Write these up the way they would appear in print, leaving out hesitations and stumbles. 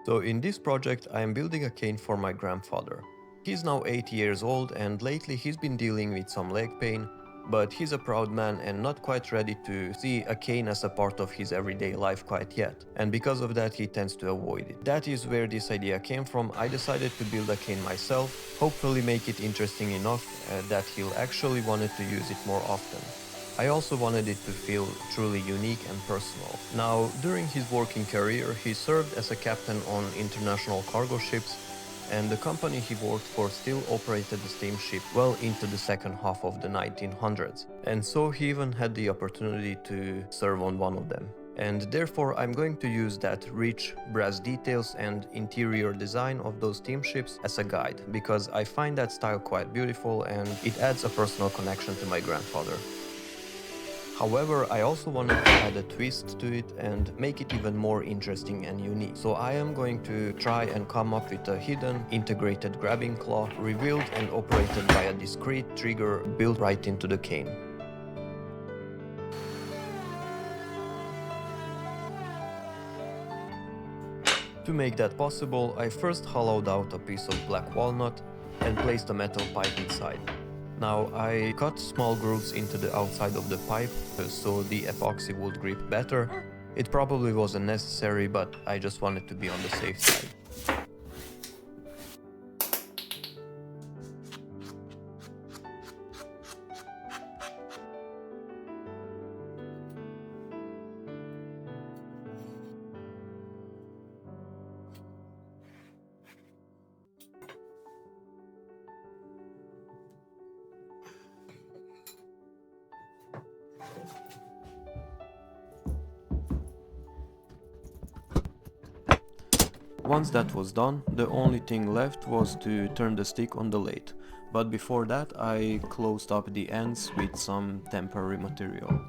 So in this project I am building a cane for my grandfather. He's now 80 years old and lately he's been dealing with some leg pain, but he's a proud man and not quite ready to see a cane as a part of his everyday life quite yet, and because of that he tends to avoid it. That is where this idea came from. I decided to build a cane myself, hopefully make it interesting enough that he'll actually wanted to use it more often. I also wanted it to feel truly unique and personal. Now, during his working career, he served as a captain on international cargo ships, and the company he worked for still operated the steamship well into the second half of the 1900s, and so he even had the opportunity to serve on one of them. And therefore I'm going to use that rich brass details and interior design of those steamships as a guide, because I find that style quite beautiful and it adds a personal connection to my grandfather. However, I also wanted to add a twist to it and make it even more interesting and unique. So I am going to try and come up with a hidden integrated grabbing claw, revealed and operated by a discrete trigger built right into the cane. To make that possible, I first hollowed out a piece of black walnut and placed a metal pipe inside. Now I cut small grooves into the outside of the pipe so the epoxy would grip better. It probably wasn't necessary, but I just wanted to be on the safe side. Once that was done, the only thing left was to turn the stick on the lathe, but before that I closed up the ends with some temporary material.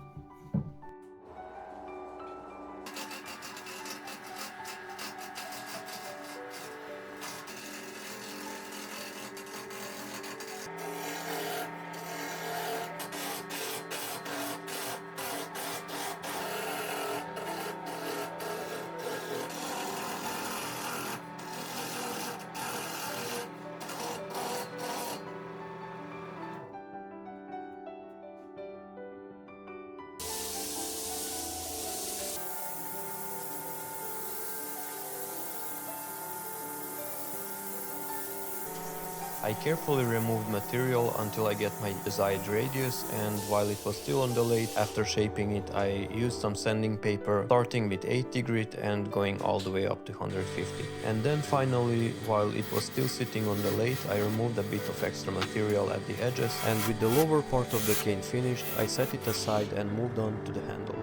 I carefully removed material until I get my desired radius, and while it was still on the lathe, after shaping it, I used some sanding paper, starting with 80 grit and going all the way up to 150. And then finally, while it was still sitting on the lathe, I removed a bit of extra material at the edges, and with the lower part of the cane finished, I set it aside and moved on to the handle.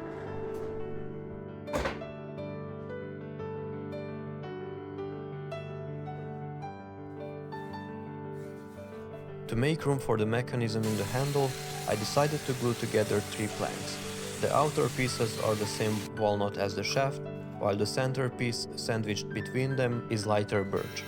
To make room for the mechanism in the handle, I decided to glue together 3 planks. The outer pieces are the same walnut as the shaft, while the center piece sandwiched between them is lighter birch.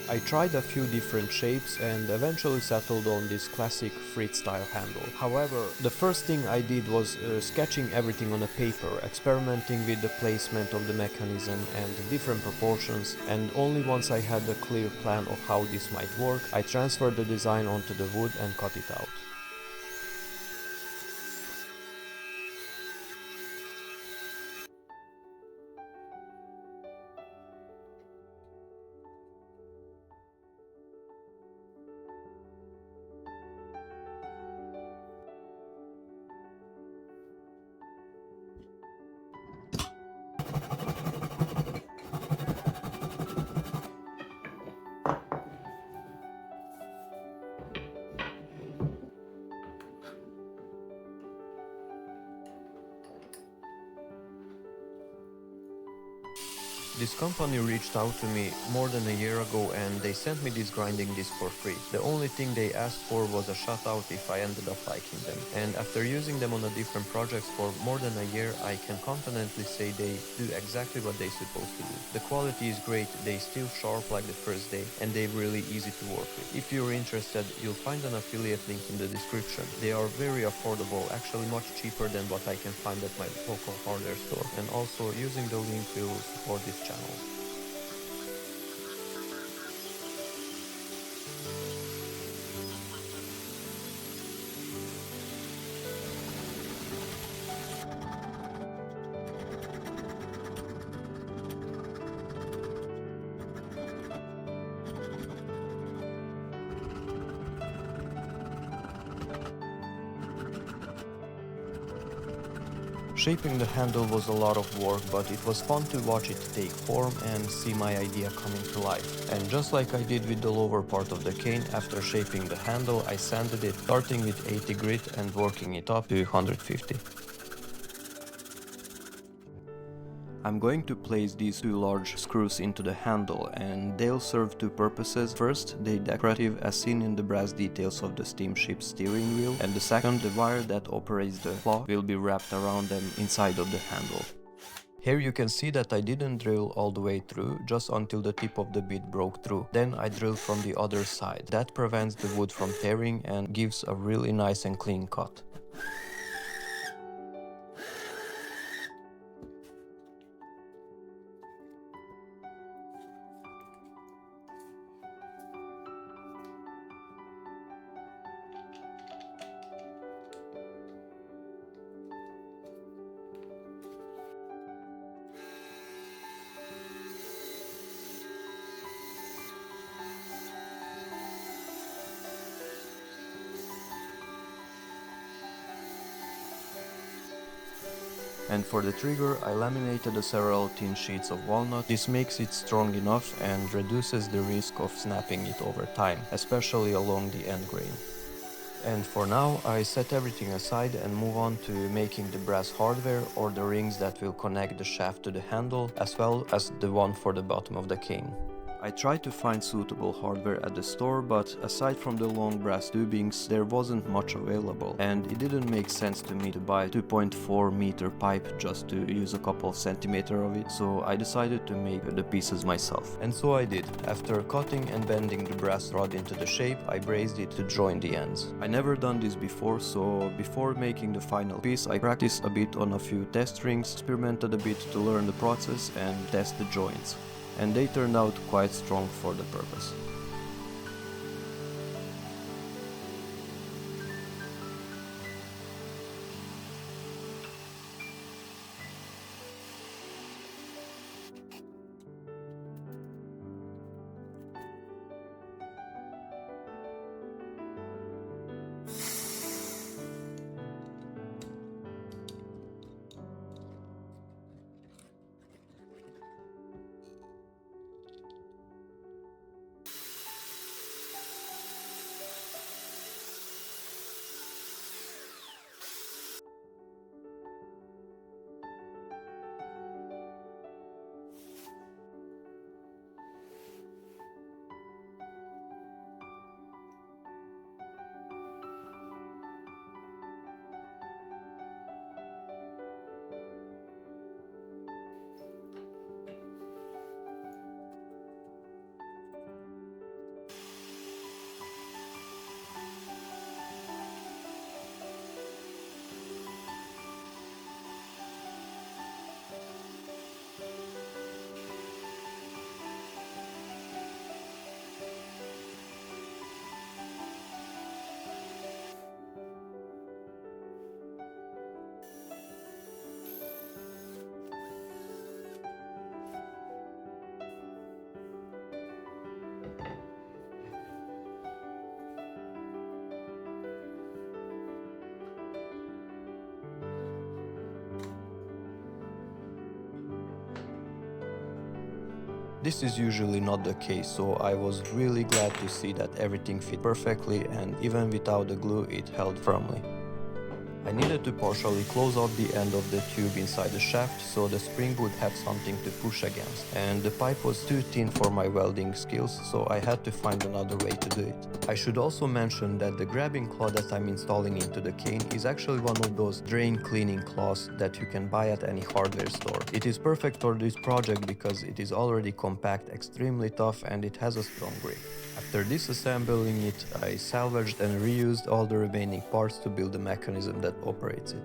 I tried a few different shapes and eventually settled on this classic Fritz style handle. However, the first thing I did was sketching everything on a paper, experimenting with the placement of the mechanism and the different proportions, and only once I had a clear plan of how this might work, I transferred the design onto the wood and cut it out. This company reached out to me more than a year ago and they sent me this grinding disc for free. The only thing they asked for was a shutout if I ended up liking them. And after using them on a different projects for more than a year, I can confidently say they do exactly what they're supposed to do. The quality is great, they still sharp like the first day, and they're really easy to work with. If you're interested, you'll find an affiliate link in the description. They are very affordable, actually much cheaper than what I can find at my local hardware store. And also using the link will support this channel. Shaping the handle was a lot of work, but it was fun to watch it take form and see my idea coming to life. And just like I did with the lower part of the cane, after shaping the handle, I sanded it, starting with 80 grit and working it up to 150. I'm going to place these two large screws into the handle, and they'll serve two purposes. First, they're decorative as seen in the brass details of the steamship steering wheel, and the second, the wire that operates the claw will be wrapped around them inside of the handle. Here you can see that I didn't drill all the way through, just until the tip of the bit broke through. Then I drilled from the other side. That prevents the wood from tearing and gives a really nice and clean cut. And for the trigger, I laminated several thin sheets of walnut. This makes it strong enough and reduces the risk of snapping it over time, especially along the end grain. And for now, I set everything aside and move on to making the brass hardware, or the rings that will connect the shaft to the handle, as well as the one for the bottom of the cane. I tried to find suitable hardware at the store, but aside from the long brass tubings, there wasn't much available, and it didn't make sense to me to buy a 2.4 meter pipe just to use a couple of centimeters of it, so I decided to make the pieces myself. And so I did. After cutting and bending the brass rod into the shape, I brazed it to join the ends. I never done this before, so before making the final piece, I practiced a bit on a few test rings, experimented a bit to learn the process and test the joints. And they turned out quite strong for the purpose. This is usually not the case, so I was really glad to see that everything fit perfectly, and even without the glue it held firmly. I needed to partially close off the end of the tube inside the shaft so the spring would have something to push against, and the pipe was too thin for my welding skills, so I had to find another way to do it. I should also mention that the grabbing claw that I'm installing into the cane is actually one of those drain cleaning claws that you can buy at any hardware store. It is perfect for this project because it is already compact, extremely tough, and it has a strong grip. After disassembling it, I salvaged and reused all the remaining parts to build the mechanism that operates it.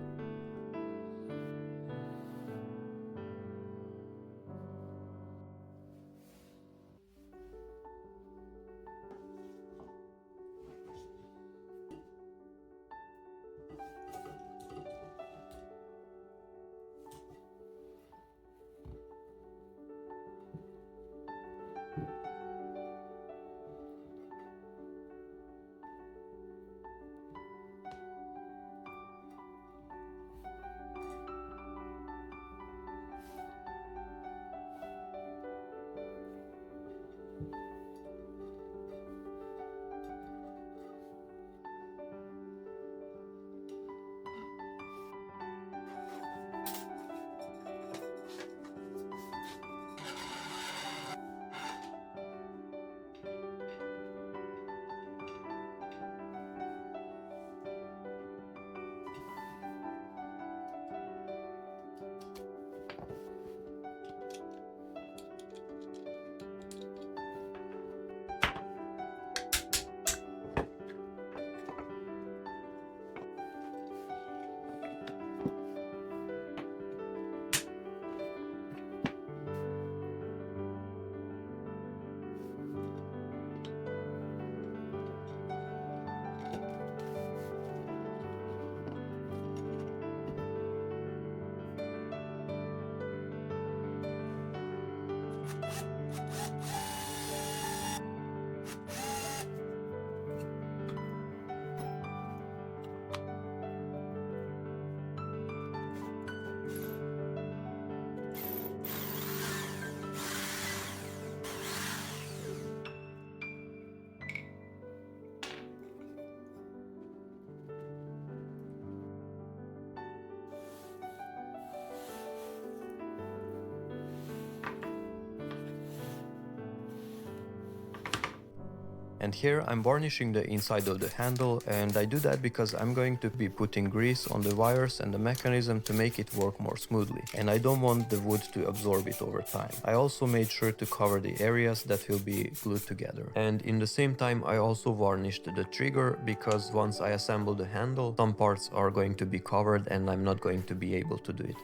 And here I'm varnishing the inside of the handle, and I do that because I'm going to be putting grease on the wires and the mechanism to make it work more smoothly, and I don't want the wood to absorb it over time. I also made sure to cover the areas that will be glued together. And in the same time I also varnished the trigger, because once I assemble the handle, some parts are going to be covered and I'm not going to be able to do it.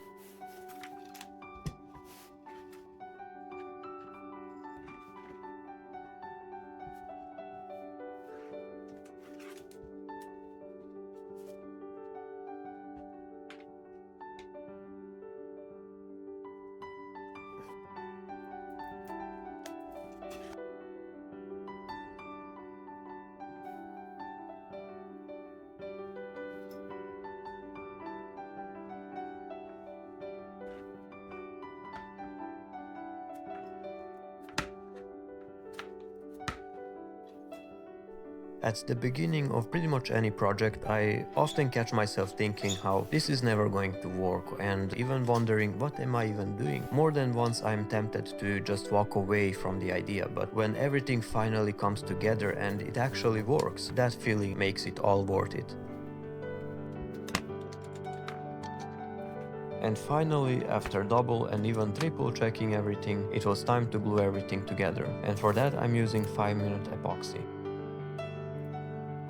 At the beginning of pretty much any project, I often catch myself thinking how this is never going to work, and even wondering what am I even doing. More than once I'm tempted to just walk away from the idea, but when everything finally comes together and it actually works, that feeling makes it all worth it. And finally, after double and even triple checking everything, it was time to glue everything together, and for that I'm using 5-minute epoxy.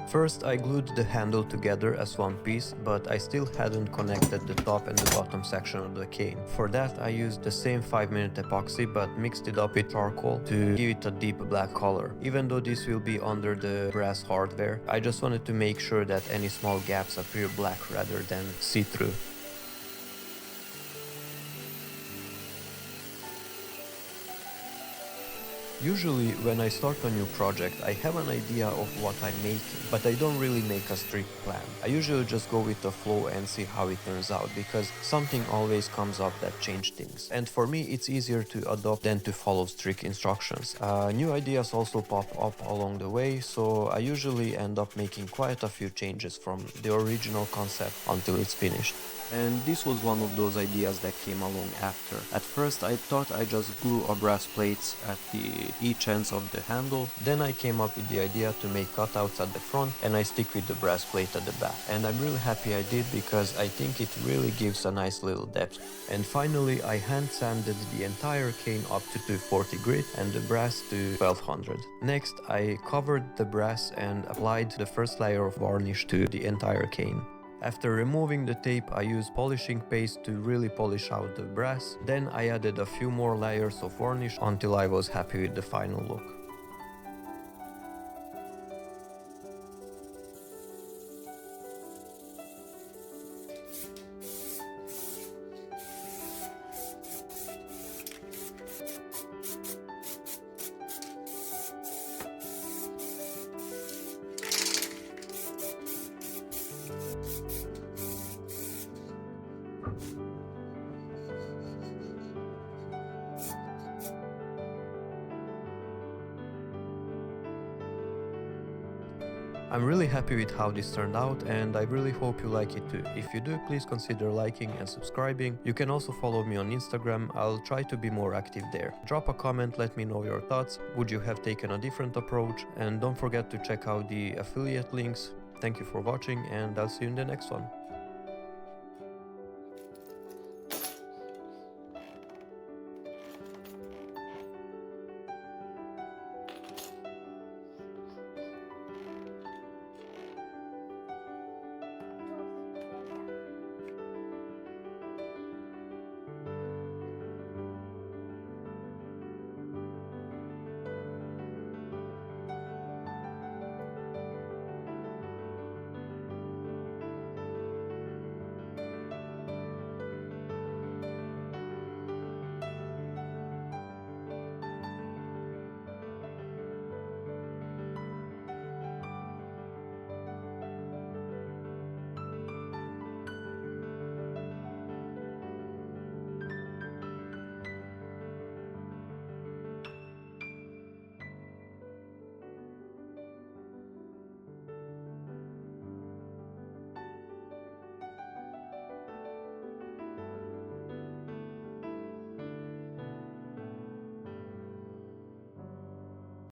First I glued the handle together as one piece, but I still hadn't connected the top and the bottom section of the cane. For that I used the same 5-minute epoxy, but mixed it up with charcoal to give it a deep black color. Even though this will be under the brass hardware, I just wanted to make sure that any small gaps appear black rather than see-through. Usually, when I start a new project, I have an idea of what I'm making, but I don't really make a strict plan. I usually just go with the flow and see how it turns out, because something always comes up that changes things. And for me, it's easier to adopt than to follow strict instructions. New ideas also pop up along the way, so I usually end up making quite a few changes from the original concept until it's finished. And this was one of those ideas that came along after. At first I thought I just glue a brass plates at each ends of the handle, then I came up with the idea to make cutouts at the front, and I stick with the brass plate at the back. And I'm really happy I did, because I think it really gives a nice little depth. And finally I hand sanded the entire cane up to 240 grit and the brass to 1200. Next I covered the brass and applied the first layer of varnish to the entire cane. After removing the tape, I used polishing paste to really polish out the brass. Then I added a few more layers of varnish until I was happy with the final look. I'm really happy with how this turned out, and I really hope you like it too. If you do, please consider liking and subscribing. You can also follow me on Instagram, I'll try to be more active there. Drop a comment, let me know your thoughts. Would you have taken a different approach? And don't forget to check out the affiliate links. Thank you for watching, and I'll see you in the next one.